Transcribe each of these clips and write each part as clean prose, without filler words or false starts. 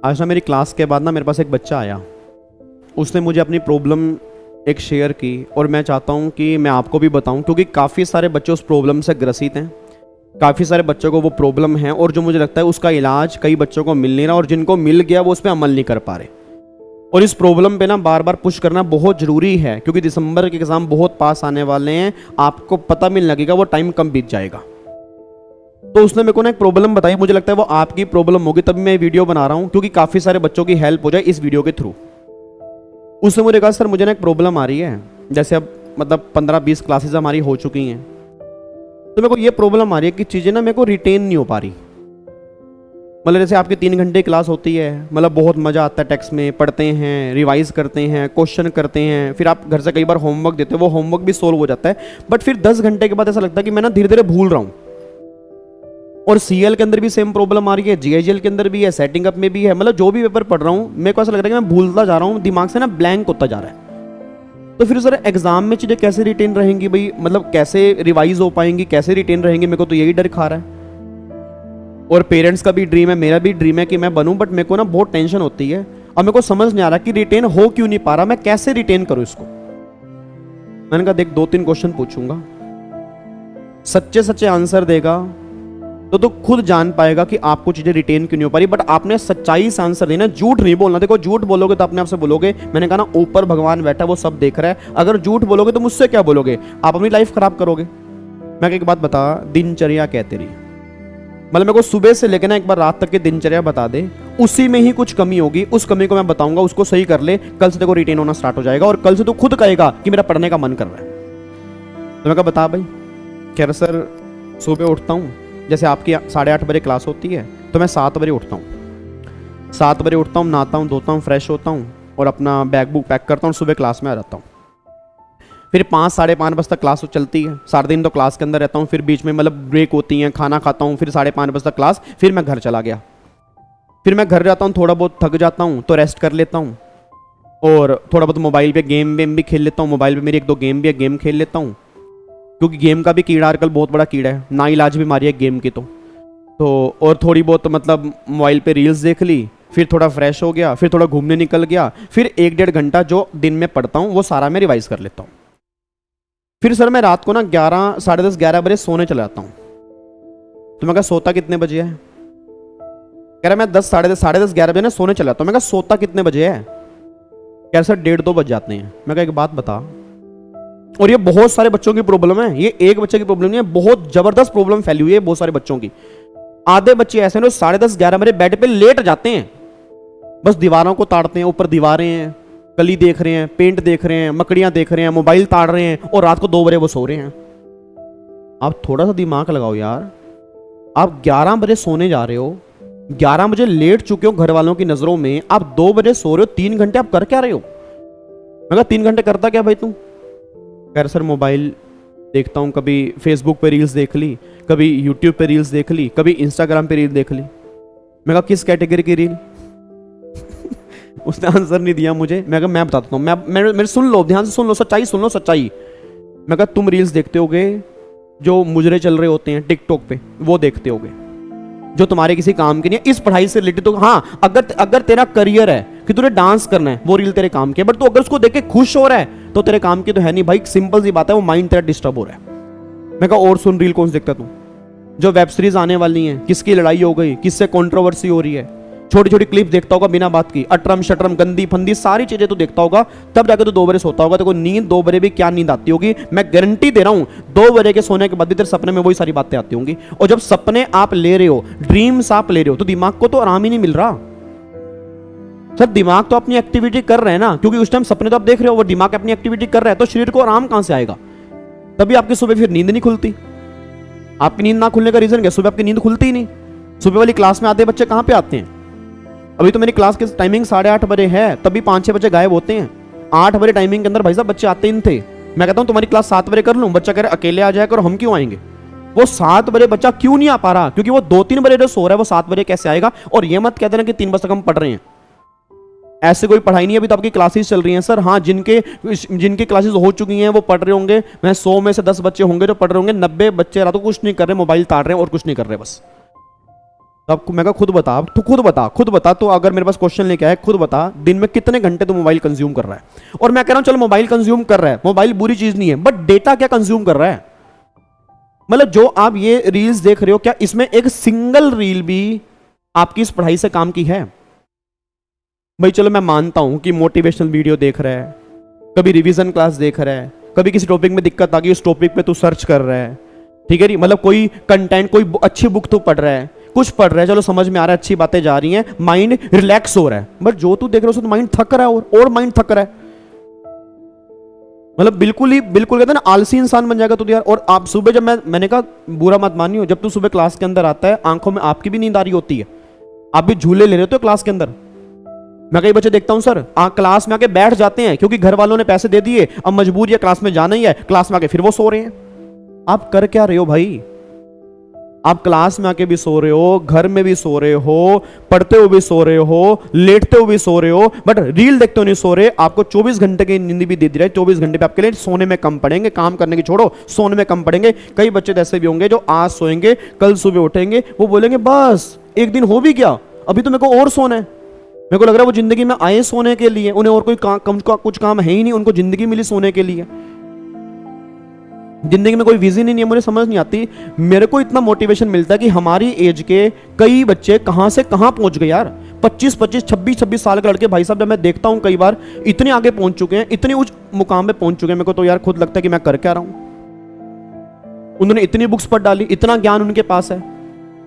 आज ना मेरी क्लास के बाद ना मेरे पास एक बच्चा आया। उसने मुझे अपनी प्रॉब्लम एक शेयर की और मैं चाहता हूँ कि मैं आपको भी बताऊँ, क्योंकि काफ़ी सारे बच्चे उस प्रॉब्लम से ग्रसित हैं। काफ़ी सारे बच्चों को वो प्रॉब्लम है और जो मुझे लगता है उसका इलाज कई बच्चों को मिल नहीं रहा, और जिनको मिल गया वो उस पर अमल नहीं कर पा रहे। और इस प्रॉब्लम पे ना बार बार पुश करना बहुत ज़रूरी है, क्योंकि दिसंबर के एग्ज़ाम बहुत पास आने वाले हैं। आपको पता भी नहीं लगेगा वो टाइम कब बीत जाएगा। तो उसने मेरे को ना एक प्रॉब्लम बताई, मुझे लगता है वो आपकी प्रॉब्लम होगी, तभी मैं वीडियो बना रहा हूँ, क्योंककि काफ़ी सारे बच्चों की हेल्प हो जाए इस वीडियो के थ्रू। उसने मुझे कहा, सर मुझे ना एक प्रॉब्लम आ रही है, जैसे अब मतलब 15-20 क्लासेज हमारी हो चुकी हैं, तो मेरे को ये प्रॉब्लम आ रही है कि चीज़ें ना मेरे को रिटेन नहीं हो पा रही। मतलब जैसे आपकी 3 घंटे क्लास होती है, मतलब बहुत मज़ा आता है, टेक्स्ट में पढ़ते हैं, रिवाइज करते हैं, क्वेश्चन करते हैं, फिर आप घर से कई बार होमवर्क देते हो, वो होमवर्क भी सोल्व हो जाता है, बट फिर 10 घंटे के बाद ऐसा लगता है कि मैं ना धीरे धीरे भूल रहा हूँ। और सीएल के अंदर भी सेम प्रॉब्लम आ रही है, जीआईजीएल के अंदर भी है, सेटिंग अप में भी है। मतलब जो भी पेपर पढ़ रहा हूँ मेरे को ऐसा लग रहा है कि मैं भूलता जा रहा हूँ, दिमाग से ना ब्लैंक होता जा रहा है। तो फिर सर एग्जाम में चीज़ें कैसे रिटेन रहेंगी भाई, मतलब कैसे रिवाइज हो पाएंगी, कैसे रिटेन रहेंगी, मेरे को तो यही डर खा रहा है। और पेरेंट्स का भी ड्रीम है, मेरा भी ड्रीम है कि मैं बनूं, बट मेरे को ना बहुत टेंशन होती है और मेरे को समझ नहीं आ रहा कि रिटेन हो क्यों नहीं पा रहा, मैं कैसे रिटेन करूं इसको। मैंने कहा देख 2-3 क्वेश्चन पूछूंगा, सच्चे सच्चे आंसर देगा तो खुद जान पाएगा कि आपको चीजें रिटेन क्यों नहीं हो पा रही। बट आपने सच्चाई से आंसर देना, झूठ नहीं बोलना। देखो झूठ बोलोगे तो अपने आप से बोलोगे, मैंने कहा ना ऊपर भगवान बैठा वो सब देख रहा है। अगर झूठ बोलोगे तो मुझसे क्या बोलोगे, आप अपनी लाइफ खराब करोगे। मैं एक बात बता, दिनचर्या क्या तेरी, मतलब मेरे को सुबह से लेकर ना एक बार रात तक की दिनचर्या बता दे, उसी में ही कुछ कमी होगी, उस कमी को मैं बताऊंगा, उसको सही कर ले, कल से देखो रिटेन होना स्टार्ट हो जाएगा। और कल से तू खुद कहेगा कि मेरा पढ़ने का मन कर रहा है। तो मैं कहा बता भाई। कह रहा सर सुबह उठता हूँ, जैसे आपकी 8:30 बजे क्लास होती है तो मैं 7 बजे उठता हूँ। 7 बजे उठता हूँ, नहाता हूँ, धोता हूँ, फ्रेश होता हूँ और अपना बैग बुक पैक करता हूँ, सुबह क्लास में आ जाता हूँ। फिर 5-5:30 बजे तक क्लास चलती है, सारा दिन तो क्लास के अंदर रहता हूँ। फिर बीच में मतलब ब्रेक होती हैं, खाना खाता हूँ, फिर 5:30 बजे तक क्लास, फिर मैं घर चला गया। फिर मैं घर जाता हूँ, थोड़ा बहुत थक जाता हूँ तो रेस्ट कर लेता हूँ और थोड़ा बहुत मोबाइल पे गेम वेम भी खेल लेता हूँ। मोबाइल पे मेरी 1-2 गेम भी है, गेम खेल लेता हूँ, क्योंकि गेम का भी कीड़ा आजकल बहुत बड़ा कीड़ा है, ना इलाज बीमारी है गेम की। तो और थोड़ी बहुत मतलब मोबाइल पे रील्स देख ली, फिर थोड़ा फ्रेश हो गया, फिर थोड़ा घूमने निकल गया, फिर 1-1.5 घंटा जो दिन में पढ़ता हूँ वो सारा मैं रिवाइज कर लेता हूँ। फिर सर मैं रात को ना 11, 10:30-11 बजे सोने चला जाता हूँ। तो मैं कहा सोता कितने बजे है? कह रहा मैं 10, 10:30, 11 बजे ना सोने चला जाता हूँ। मैं कहा सोता कितने बजे है? कह रहा सर 1:30-2 बज जाते हैं। मैं कहा एक बात बता, और ये बहुत सारे बच्चों की प्रॉब्लम है, ये एक बच्चे की प्रॉब्लम नहीं है, बहुत जबरदस्त प्रॉब्लम फैली हुई है बहुत सारे बच्चों की। आधे बच्चे ऐसे हैं 10:30-11 बजे बेड पे लेट जाते हैं, बस दीवारों को ताड़ते हैं, ऊपर दीवारें हैं, कली देख रहे हैं, पेंट देख रहे हैं, मकड़ियां देख रहे हैं, मोबाइल ताड़ रहे हैं, और रात को 2 बजे वो सो रहे हैं। आप थोड़ा सा दिमाग लगाओ यार, आप 11 बजे सोने जा रहे हो, 11 बजे लेट चुके हो घर वालों की नजरों में, आप 2 बजे सो रहे हो, 3 घंटे आप कर क्या रहे हो? मैं कहा 3 घंटे करता क्या भाई तू? कह रहा सर मोबाइल देखता हूँ, कभी फेसबुक पे रील्स देख ली, कभी यूट्यूब पे रील्स देख ली, कभी इंस्टाग्राम पे रील देख ली। मैं कहा किस कैटेगरी की रील? उसने आंसर नहीं दिया मुझे। मैं कहा मैं बताता हूँ, मेरे सुन लो, ध्यान से सुन लो, सच्चाई सुन लो, सच्चाई। मैं कहा तुम रील्स देखते होगे जो मुजरे चल रहे होते हैं टिकटॉक पे, वो देखते होगे जो तुम्हारे किसी काम के नहीं है, इस पढ़ाई से रिलेटेड। तो हाँ, अगर तेरा करियर है कि तुझे डांस करना है, वो रील तेरे काम की है, बट तू अगर उसको देख के खुश हो रहा है तो तेरे काम की तो है नहीं भाई। सिंपल सी बात है, वो माइंड तेरा डिस्टर्ब हो रहा है। मैं कहा और सुन, रील कौन सी देखता तू? जो वेब सीरीज आने वाली है, किसकी लड़ाई हो गई, किससे कंट्रोवर्सी हो रही है, छोटी छोटी क्लिप देखता होगा बिना बात की, अटरम शटरम गंदी फंदी सारी चीजें तो देखता होगा, तब जाकर तो 2 बजे सोता होगा। देखो नींद 2 बजे भी क्या नींद आती होगी, मैं गारंटी दे रहा हूं 2 बजे के सोने के बाद भी तेरे सपने में वही सारी बातें आती होंगी। और जब सपने आप ले रहे हो, ड्रीम्स आप ले रहे हो, तो दिमाग को तो आराम ही नहीं मिल रहा। सर दिमाग तो अपनी एक्टिविटी कर रहे हैं ना, क्योंकि उस टाइम सपने तो आप देख रहे हो, वो दिमाग अपनी एक्टिविटी कर रहा है, तो शरीर को आराम कहां से आएगा? तभी आपकी सुबह फिर नींद नहीं खुलती। आपकी नींद ना खुलने का रीजन क्या? सुबह आपकी नींद खुलती ही नहीं। सुबह वाली क्लास में आधे बच्चे कहां पे आते हैं? अभी तो मेरी क्लास की टाइमिंग 8:30 बजे है, तभी 5-6 बजे गायब होते हैं। 8 बजे टाइमिंग के अंदर भाई साहब बच्चे आते ही थे। मैं कहता हूं तुम्हारी क्लास 7 बजे कर लूं, बच्चा कह रहा अकेले आ जाए करो, हम क्यों आएंगे? वो 7 बजे बच्चा क्यों नहीं आ पा रहा? क्योंकि वो 2-3 बजे जो सो रहा है, वो 7 बजे कैसे आएगा? और ये मत कहते ना कि 3 बजे तक हम पढ़ रहे हैं, ऐसे कोई पढ़ाई नहीं है। अभी तो आपकी क्लासेस चल रही हैं सर। हाँ, जिनके क्लासेस हो चुकी हैं वो पढ़ रहे होंगे। मैं 100 में से 10 बच्चे होंगे जो पढ़ रहे होंगे, 90 बच्चे रात को कुछ नहीं कर रहे, मोबाइल ताड़ रहे हैं और कुछ नहीं कर रहे बस। तो आपको मैं कहा खुद बता तो अगर मेरे पास क्वेश्चन लेके आए खुद बता दिन में कितने घंटे तू मोबाइल कंज्यूम कर रहा है। और मैं कह रहा हूं चलो मोबाइल कंज्यूम कर रहा है, मोबाइल बुरी चीज नहीं है, बट डेटा क्या कंज्यूम कर रहा है? मतलब जो आप ये रील्स देख रहे हो क्या इसमें एक सिंगल रील भी आपकी इस पढ़ाई से काम की है? भाई चलो मैं मानता हूं कि मोटिवेशनल वीडियो देख रहा है, कभी रिवीजन क्लास देख रहा है, कभी किसी टॉपिक में दिक्कत आ गई उस टॉपिक पे तू सर्च कर रहा है, ठीक है, मतलब कोई कंटेंट कोई अच्छी बुक तू पढ़ रहा है, कुछ पढ़ रहा है, चलो समझ में आ रहा है, अच्छी बातें जा रही हैं, माइंड रिलैक्स हो रहा है। बट जो तू देख रहा है उसमें माइंड थक रहा है और माइंड थक रहा है, मतलब बिल्कुल कहते हैं ना आलसी इंसान बन जाएगा तू यार। और आप सुबह जब मैंने कहा बुरा मत मानियो, जब तू सुबह क्लास के अंदर आता है आंखों में आपकी भी नींद आ रही होती है, आप भी झूले ले रहे होते हो क्लास के अंदर। मैं कई बच्चे देखता हूं सर क्लास में आके बैठ जाते हैं क्योंकि घर वालों ने पैसे दे दिए, अब मजबूर है क्लास में जाना ही है, क्लास में आके फिर वो सो रहे हैं। आप कर क्या रहे हो भाई? आप क्लास में आके भी सो रहे हो, घर में भी सो रहे हो, पढ़ते हुए भी सो रहे हो, लेटते हुए भी सो रहे हो, बट रील देखते हुए नहीं सो रहे। आपको 24 घंटे की नींद भी दे दी रहे, 24 घंटे पे आपके लिए सोने में कम पड़ेंगे, काम करने की छोड़ो सोने में कम पड़ेंगे। कई बच्चे तो ऐसे भी होंगे जो आज सोएंगे कल सुबह उठेंगे वो बोलेंगे बस एक दिन हो भी गया, अभी तो मेरे को और सोना है। मेरे को लग रहा है वो जिंदगी में आए सोने के लिए, उन्हें और कोई कुछ काम है ही नहीं, उनको जिंदगी मिली सोने के लिए, जिंदगी में कोई विजन ही नहीं है। मुझे समझ नहीं आती, मेरे को इतना मोटिवेशन मिलता है कि हमारी एज के कई बच्चे कहां से कहां पहुंच गए यार। 25 26 साल के लड़के भाई साहब जब मैं देखता हूं कई बार इतने आगे पहुंच चुके हैं, इतने उच्च मुकाम पे पहुंच चुके हैं, मेरे को तो यार खुद लगता है कि मैं कर क्या रहा हूं। उन्होंने इतनी बुक्स पढ़ डाली, इतना ज्ञान उनके पास है,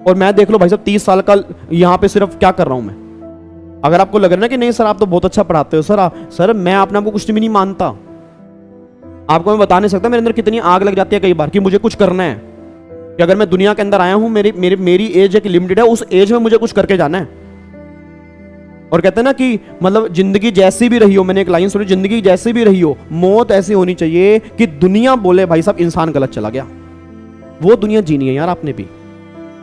और मैं देख लो भाई साहब 30 साल का यहां पे सिर्फ क्या कर रहा हूं मैं। अगर आपको लग रहा है ना कि नहीं सर आप तो बहुत अच्छा पढ़ाते हो सर मैं अपने आप को कुछ भी नहीं मानता, आपको मैं बता नहीं सकता मेरे अंदर कितनी आग लग जाती है कई बार कि मुझे कुछ करना है, कि अगर मैं दुनिया के अंदर आया हूं, मेरी एज एक लिमिटेड है, उस एज में मुझे कुछ करके जाना है। और कहते हैं ना कि मतलब जिंदगी जैसी भी रही हो, मैंने एक लाइन सुनी, जिंदगी जैसी भी रही हो मौत ऐसी होनी चाहिए कि दुनिया बोले भाई साहब इंसान गलत चला गया। वो दुनिया जीनी है यार आपने भी,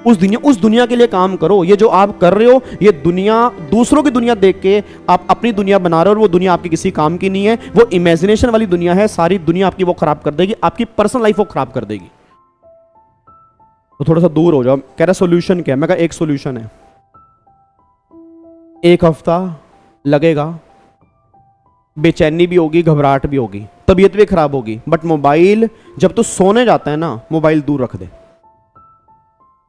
उस दुनिया के लिए काम करो। ये जो आप कर रहे हो ये दुनिया, दूसरों की दुनिया देख के आप अपनी दुनिया बना रहे हो, और वो दुनिया आपकी किसी काम की नहीं है, वो इमेजिनेशन वाली दुनिया है, सारी दुनिया आपकी वो खराब कर देगी, आपकी पर्सनल लाइफ वो खराब कर देगी। तो थोड़ा सा दूर हो जाओ। कह रहा सोल्यूशन क्या है? मैं कहा एक सोल्यूशन है, 1 हफ्ता लगेगा, बेचैनी भी होगी, घबराहट भी होगी, तबीयत भी खराब होगी, बट मोबाइल जब तो सोने जाता है ना मोबाइल दूर रख दे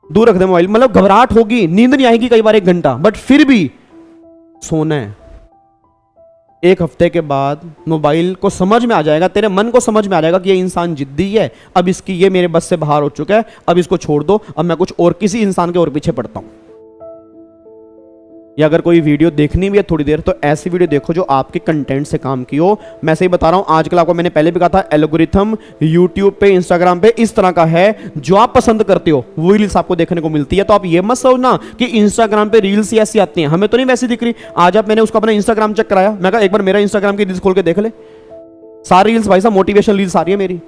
मोबाइल। मतलब घबराहट होगी, नींद नहीं आएगी कई बार 1 घंटा, बट फिर भी सोना है। 1 हफ्ते के बाद मोबाइल को समझ में आ जाएगा, तेरे मन को समझ में आ जाएगा कि ये इंसान जिद्दी है, अब इसकी ये मेरे बस से बाहर हो चुका है, अब इसको छोड़ दो, अब मैं कुछ और किसी इंसान के और पीछे पड़ता हूं। या अगर कोई वीडियो देखनी भी है थोड़ी देर तो ऐसी वीडियो देखो जो आपके कंटेंट से काम की हो। मैं सही बता रहा हूं, आजकल आपको मैंने पहले भी कहा था एल्गोरिथम यूट्यूब पे इंस्टाग्राम पे इस तरह का है, जो आप पसंद करते हो वो रील्स आपको देखने को मिलती है। तो आप ये मत सोचना कि इंस्टाग्राम पे रील्स ही ऐसी आती हैं, हमें तो नहीं वैसी दिख रही। आज आप मैंने उसका अपना इंस्टाग्राम चेक कराया, मैं कहा एक बार मेरा इंस्टाग्राम की रील्स खोल के देख ले, सारी रील्स भाई साहब मोटिवेशनल रील्स आ रही है मेरी,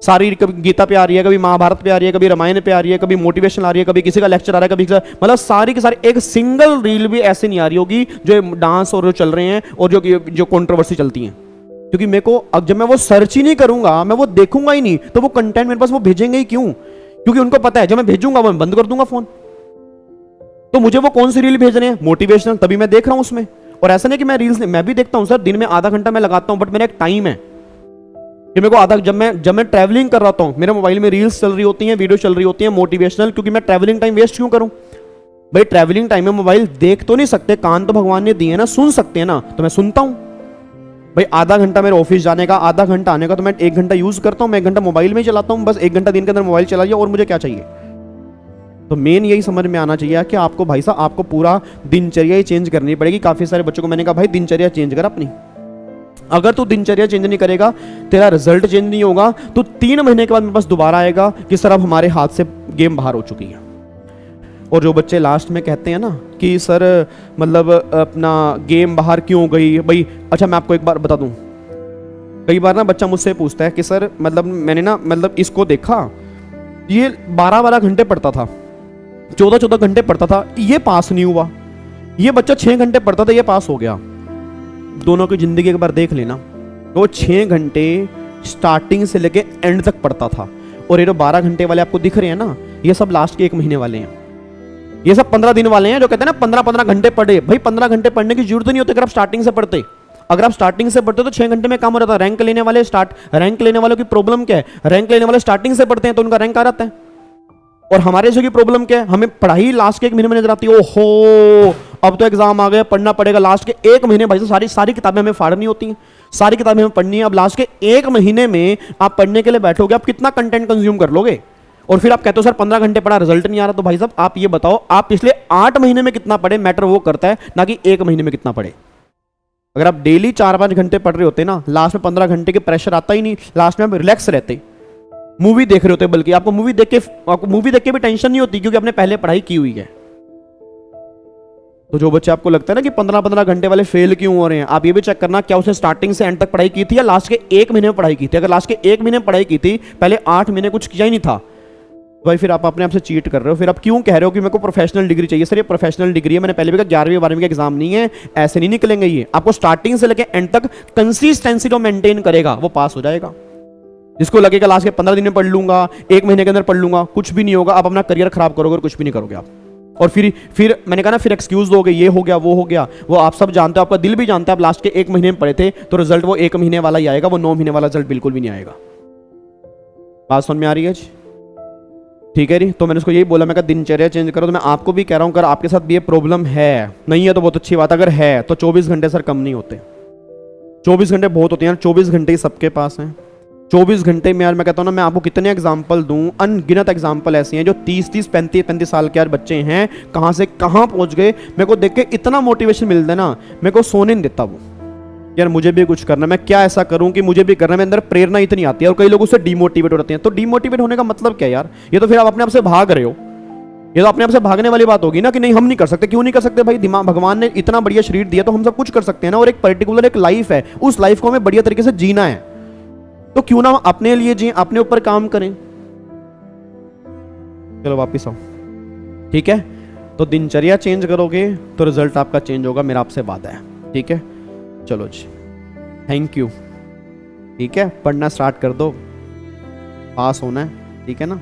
सारी कभी गीता पे आ रही है, कभी महाभारत पे आ रही है, कभी रामायण पे आ रही है, कभी मोटिवेशन आ रही है, कभी किसी का लेक्चर आ रहा है, कभी मतलब सारी की सारी, एक सिंगल रील भी ऐसे नहीं आ रही होगी जो डांस और जो चल रहे हैं और जो कंट्रोवर्सी चलती हैं। क्योंकि मेरे को अब जब मैं वो सर्च ही नहीं करूंगा, मैं वो देखूंगा ही नहीं, तो वो कंटेंट मेरे पास वो भेजेंगे ही क्यों? क्योंकि उनको पता है जब मैं भेजूंगा वो मैं बंद कर दूंगा फोन। तो मुझे वो कौन सी रील भेज रहे हैं? मोटिवेशनल, तभी मैं देख रहा हूं उसमें। और ऐसा नहीं कि मैं रील्स मैं भी देखता हूं सर, दिन में आधा घंटा मैं लगाता हूं, बट मेरा एक टाइम है कि मेरे को आधा, जब मैं ट्रैवलिंग कर रहा हूं मेरे मोबाइल में रील्स चल रही होती हैं, वीडियो चल रही होती हैं मोटिवेशनल, क्योंकि मैं ट्रैवलिंग टाइम वेस्ट क्यों करूं भाई? ट्रैवलिंग टाइम में मोबाइल देख तो नहीं सकते, कान तो भगवान ने दिए ना, सुन सकते हैं ना, तो मैं सुनता हूं भाई। आधा घंटा मेरे ऑफिस जाने का, आधा घंटा आने का, तो मैं 1 घंटा यूज करता हूं, मैं 1 घंटा मोबाइल में ही चलाता हूं, बस 1 घंटा दिन के अंदर मोबाइल चला लिया और मुझे क्या चाहिए? तो मेन यही समझ में आना चाहिए कि आपको भाई साहब आपको पूरा दिनचर्या ही चेंज करनी पड़ेगी। काफी सारे बच्चों को मैंने कहा भाई दिनचर्या चेंज कर अपनी, अगर तू दिनचर्या चेंज नहीं करेगा तेरा रिजल्ट चेंज नहीं होगा, तो 3 महीने के बाद मेरे पास दोबारा आएगा कि सर अब हमारे हाथ से गेम बाहर हो चुकी है। और जो बच्चे लास्ट में कहते हैं ना कि सर मतलब अपना गेम बाहर क्यों हो गई भाई, अच्छा मैं आपको एक बार बता दूं, कई बार ना बच्चा मुझसे पूछता है कि सर मतलब मैंने ना मतलब इसको देखा, ये 12-12 घंटे पढ़ता था, 14-14 घंटे पढ़ता था, ये पास नहीं हुआ, ये बच्चा 6 घंटे पढ़ता था, ये पास हो गया। दोनों की जिंदगी एक बार देख लेना, वो 6 घंटे स्टार्टिंग से लेके एंड तक पढ़ता था, और ये जो 12 घंटे वाले आपको दिख रहे हैं ना, ये सब लास्ट के 1 महीने वाले हैं। ये सब 15 दिन वाले हैं जो कहते हैं ना 15-15 घंटे पढ़े। भाई 15 घंटे पढ़ने की जरूरत नहीं होती अगर आप स्टार्टिंग से पढ़ते। अगर आप स्टार्टिंग से पढ़ते तो 6 घंटे में काम हो जाता। रैंक लेने वालों की प्रॉब्लम क्या है? रैंक लेने वाले स्टार्टिंग से पढ़ते हैं तो उनका रैंक आ जाता है। और हमारे जो की प्रॉब्लम क्या है, हमें पढ़ाई लास्ट के 1 महीने में नजर आती है। ओहो अब तो एग्जाम आ गया, पढ़ना पड़ेगा लास्ट के 1 महीने। भाई सारी सारी किताबें हमें फाड़नी होती हैं, सारी किताबें हमें पढ़नी है। अब लास्ट के 1 महीने में आप पढ़ने के लिए बैठोगे, आप कितना कंटेंट कंज्यूम कर लोगे? और फिर आप कहते हो सर 15 घंटे पढ़ा, रिजल्ट नहीं आ रहा। तो भाई साहब आप ये बताओ, आप पिछले 8 महीने में कितना पढ़े, मैटर वो करता है ना कि 1 महीने में कितना पढ़े। अगर आप डेली 4-5 घंटे पढ़ रहे होते ना, लास्ट में 15 घंटे के प्रेशर आता ही नहीं, लास्ट में आप रिलैक्स रहते, मूवी देख रहे होते। बल्कि आपको मूवी देख के भी टेंशन नहीं होती क्योंकि आपने पहले पढ़ाई की हुई है। तो जो बच्चे आपको लगता है ना कि 15-15 घंटे वाले फेल क्यों हो रहे हैं, आप ये भी चेक करना क्या उसने स्टार्टिंग से एंड तक पढ़ाई की थी या लास्ट के 1 महीने में पढ़ाई की थी। अगर लास्ट के 1 महीने में पढ़ाई की थी, पहले 8 महीने कुछ किया ही नहीं था, भाई फिर आप अपने आप से चीट कर रहे हो। फिर आप क्यों कह रहे हो कि मेरे को प्रोफेशनल डिग्री चाहिए? सर ये प्रोफेशनल डिग्री है, मैंने पहले भी कहा 11वीं 12वीं का एग्जाम नहीं है, ऐसे नहीं निकलेंगे ये। आपको स्टार्टिंग से लेकर एंड तक कंसिस्टेंसी जो मेंटेन करेगा वो पास हो जाएगा। जिसको लगेगा लास्ट के 15 दिन में पढ़ लूंगा, 1 महीने के अंदर पढ़ लूंगा, कुछ भी नहीं होगा। आप अपना करियर खराब करोगे और कुछ भी नहीं करोगे आप। और फिर मैंने कहा ना, फिर एक्सक्यूज दोगे, ये हो गया वो हो गया। वो आप सब जानते हो, आपका दिल भी जानता है, आप लास्ट के 1 महीने में पढ़े थे तो रिजल्ट वो 1 महीने वाला ही आएगा, वो 9 महीने वाला रिजल्ट बिल्कुल भी नहीं आएगा। बात समझ में आ रही है जी? ठीक है जी। तो मैंने उसको यही बोला, मैं कहा दिनचर्या चेंज करो। तो मैं आपको भी कह रहा हूँ, अगर आपके साथ भी ये प्रॉब्लम है, नहीं है तो बहुत अच्छी बात, अगर है तो 24 घंटे सर कम नहीं होते। 24 घंटे बहुत होते हैं यार, 24 घंटे ही सबके पास हैं। 24 घंटे में यार मैं कहता हूँ ना, मैं आपको कितने एग्जाम्पल दूं, अनगिनत एग्जाम्पल ऐसे हैं जो 30-30, 35-35 साल के यार बच्चे हैं, कहाँ से कहाँ पहुँच गए। मेरे को देख के इतना मोटिवेशन मिलता है ना, मेरे को सोने नहीं देता वो, यार मुझे भी कुछ करना, मैं क्या ऐसा करूं कि मुझे भी करना। मेरे अंदर प्रेरणा इतनी आती है और कई लोग उससे डिमोटिवेट हो जाते हैं। तो डिमोटिवेट होने का मतलब क्या है यार? ये तो फिर आप अपने आप से भाग रहे हो। ये तो अपने आप से भागने वाली बात होगी ना कि नहीं हम नहीं कर सकते। क्यों नहीं कर सकते भाई? दिमाग, भगवान ने इतना बढ़िया शरीर दिया तो हम सब कुछ कर सकते हैं ना। और एक पर्टिकुलर एक लाइफ है, उस लाइफ को हमें बढ़िया तरीके से जीना है, तो क्यों ना अपने लिए जिए, अपने ऊपर काम करें। चलो वापिस आओ, ठीक है? तो दिनचर्या चेंज करोगे तो रिजल्ट आपका चेंज होगा, मेरा आपसे वादा है, ठीक है? चलो जी, थैंक यू। ठीक है, पढ़ना स्टार्ट कर दो, पास होना है, ठीक है ना?